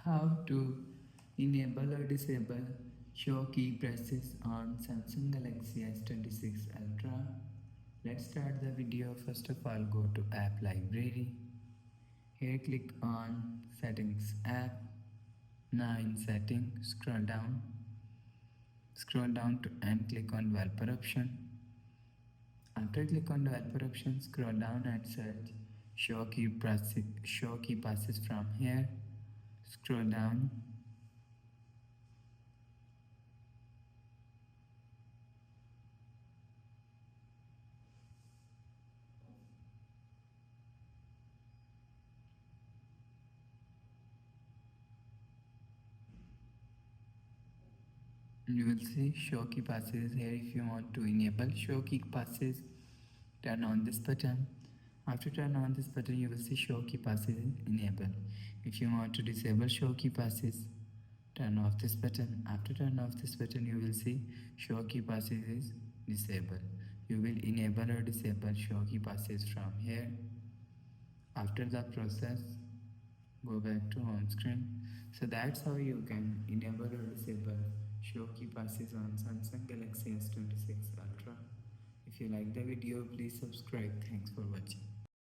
How to enable or disable show key presses on Samsung Galaxy S26 Ultra. Let's start the video. First of all, go to App Library. Here click on Settings App. Now in Settings, scroll down to and click on Developer option. After click on Developer option, scroll down and search show key passes from here. Scroll down. You will see show key passes here. If you want to enable show key passes, turn on this button. After turn on this button, you will see show key passes enable. If you want to disable show key passes, turn off this button. After turn off this button, you will see show key passes is disabled. You will enable or disable show key passes from here. After the process, go back to home screen. So that's how you can enable or disable show key passes on Samsung Galaxy S26 Ultra. If you like the video, please subscribe. Thanks for watching.